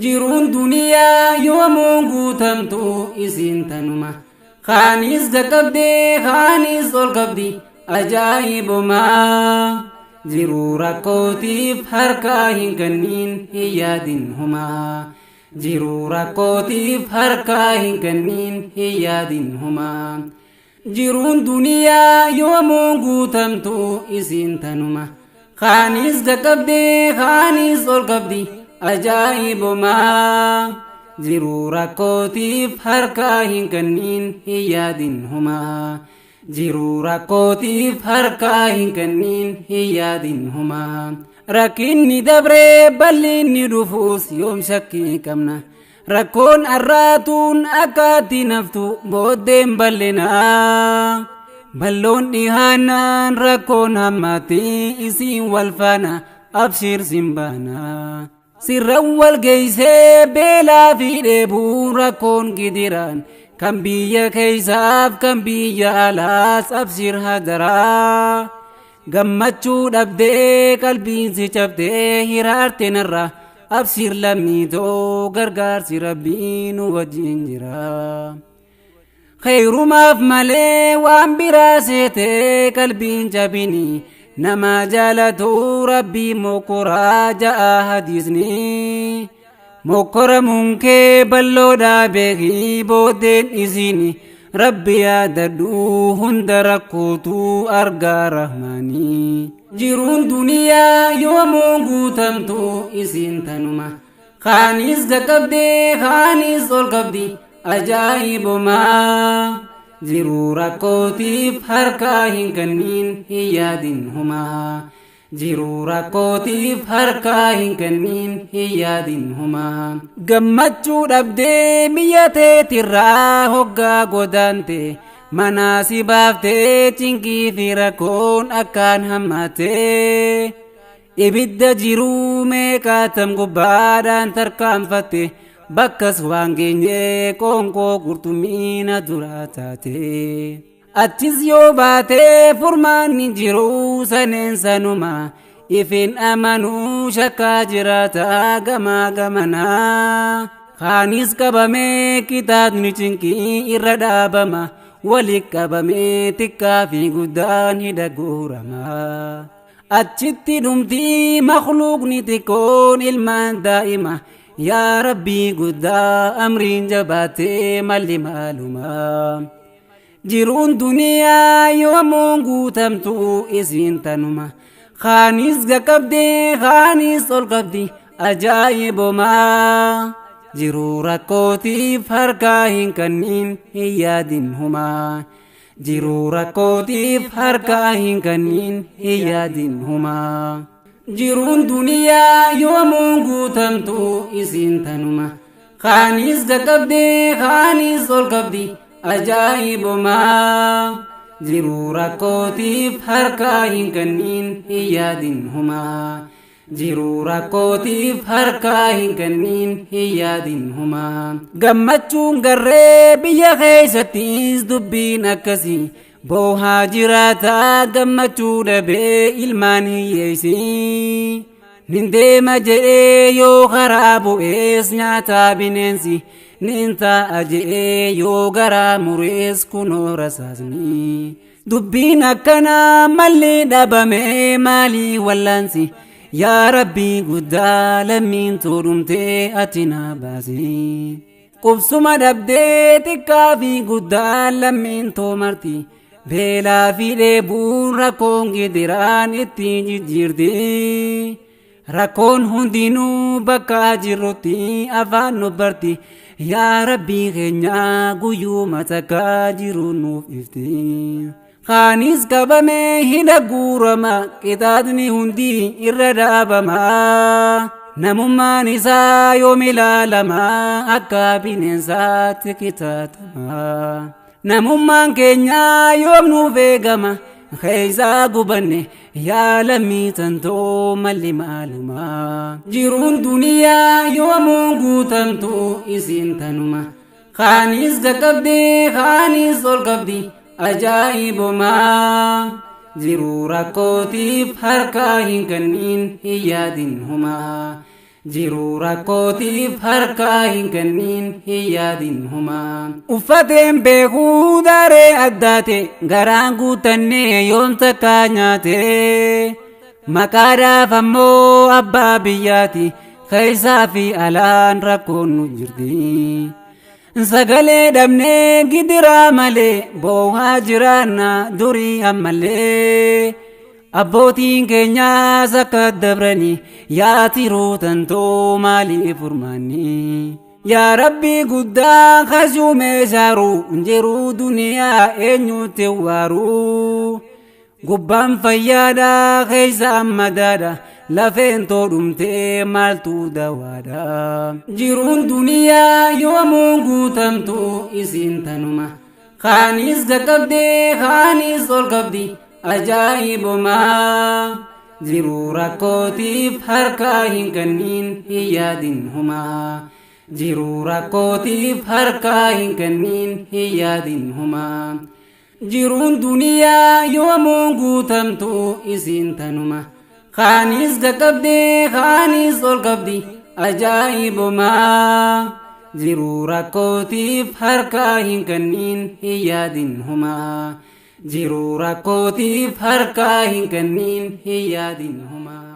jiruun duniyaa yoomuun guutamtu isiin tanuma khaanis gaqabdee khaanis ol qabdi ajaa'ibumaa jiruu rakkootiif harkaa hin kennin hin yaadin humaa jiruu rakkootiif harkaa hin kennin hin yaadin humaa jiruun duniyaa yoomuun guutamtu isiin tanuma khaanis gaqabdee khaanis ol qabdi ajaa'ibumaa jiruu rakkootiif harkaa hin kennin hin yaadin humaa jiruu rakkootiif harkaa hin kennin hin yaadin humaa rakkinni dabree bal'inni dhufuus yoom shakkii qabna rakkoon arraatuun akkaatti naftu booddeen bal'inaa balloon dhihaannaan rakkoon hammaatii isiin wal faana abshir simbaanaa sirran wal geeysee beelaa fi dheebuu rakkoon gidiraan kan biyya keeysaaf kan biyya alaas abshir hadaraa gammachuu dhabdee qalbiin si cabdee hiraarte narra abshir lammiitoo gargaarsi rabbii nu wajjin jira khayrumaaf malee waan biraa seetee qalbiin cabini nama jaalatu rabbii mokoraa ja'a hadiisni mokora munkee balloodhaa beekii booddeen isiini rabbi yaadadhu hunda rakkootuu argaa rahmaanii jiruun duniyaa yoomuun guutamtu isiin tanuma khaanis gaqabdee khaanis ol qabdi ajaa'ibumaa jiruu rakkootiif harkaa hin kennin hin yaadin humaa jiruu rakkootiif harkaa hin kennin hin yaadin humaa gammachuu dhabdee biyya teetirraa hoggaa godaante manaa si baaftee cinkii fi rakkoon akkaan hammaatee ibidda jiruu meeqaatam gubbaadhaan tarkaanfatte bakkas waan geenyee qoonqoo qurxummiina duraa taate achis yoo baatee furmaanni jiruu saneen sanuma ifin amanuu shakkaa jiraataa gamaa gamanaa khaanis qabamee kitaabni cinkii irra dhaabama walitti qabamee xiqqaa fi guddaan hidha guuramaa achitti dhumtii makhluuqni xiqqoon ilmaan daa'ima yaa rabbii guddaa amriin jabaatee malli maalumaa jiruun duniyaa yoomuun guutamtu isiin tanuma khaanis gaqabdee khaanis ol qabdi ajaa'ibumaa jiruu rakkootiif harkaa hin kennin hin yaadin humaa jiruu rakkootiif harkaa hin kennin hin yaadin humaa jiruun duniyaa yoomuun guutamtu isiin tanuma khaanis gaqabdee khaanis ol qabdi ajaa'ibumaa jiruu rakkootiif harkaa hin kennin hin yaadin humaa jiruu rakkootiif harkaa hin kennin hin yaadin humaa gammachuun garree biyya keeysattis dubbiin akkasii boohaa jiraataa gammachuu dhabee ilmaan hiyyeeysi nin deema jedhee yoo karaa bu'ees nyaataa bineensi nin taa'a jedhee yoo garaa murees kunoo rasaasni dubbiin akkanaa malli dhabamee maalii wallaansi yaa rabbii guddaa lammiin tuudhumtee ati naa baasi qubsuma dhabdee xiqqaa fi guddaa lammiin toomarti beelaa fi dheebuun rakkoon gidiraan ittiin jijjiirti rakkoon hundinuu bakka jirrutti afaan nu barti yaa rabbii keenya guyyuu matakkaa jiru nuuf ifti khaanis qabamee hidha guurama qixaatni hundi irra dhaabama namummaan isaa yoom ilaalama akka bineensaatti qixaatama namummaan keenya yoom nuuf eegama keeysaa gubanne yaa lammii tantoo malli maalumaa jiruun duniyaa yoomuun guutamtu isiin tanuma khaanis gaqabdee khaanis ol qabdi ajaa'ibumaa jiruu rakkootiif harkaa hin kennin hin yaadin humaa jiruu rakkootiif harkaa hin kenniin hin yaadin humaa. Uffateen beekuu daree addaate garaan guutannee yoom takka nyaate maqaadhaaf ammoo abbaa biyyaati keessaa fi alaan rakkoon nu jirti. Sagalee dhabnee gidiraa malee boo'aa jiraanna durii ammallee abbootiin keenyaas akka dabranii yaa tiruu tantoo maaliif furmaanni. Yaa Rabbi guddaa kasuu meeshaaru jiruu duniyaa eenyutti waaru gubbaan fayyaadha keessa madaadha lafeen toodhumtee maaltu dawaadha. Jiruun duniyaa yoomuu guutamtu isiin tanuma kaanis gaqqabdee kaanis ol qabdi ajaa'ibumaa. Jiruu rakkootiif harkaa hin kenniin hin yaadin humaa. Jiruu rakkootiif harkaa hin kenniin hin yaadin humaa. Jiruun duniyaa yoomuu guutamtu isiin tanuma kaanis gaqqabdee kaanis ol qabdi ajaa'ibumaa. Jiruu rakkootiif harkaa hin kenniin hin yaadin humaa. Jiruu rakkootiif harkaa hin kenniin hin yaadin humaa.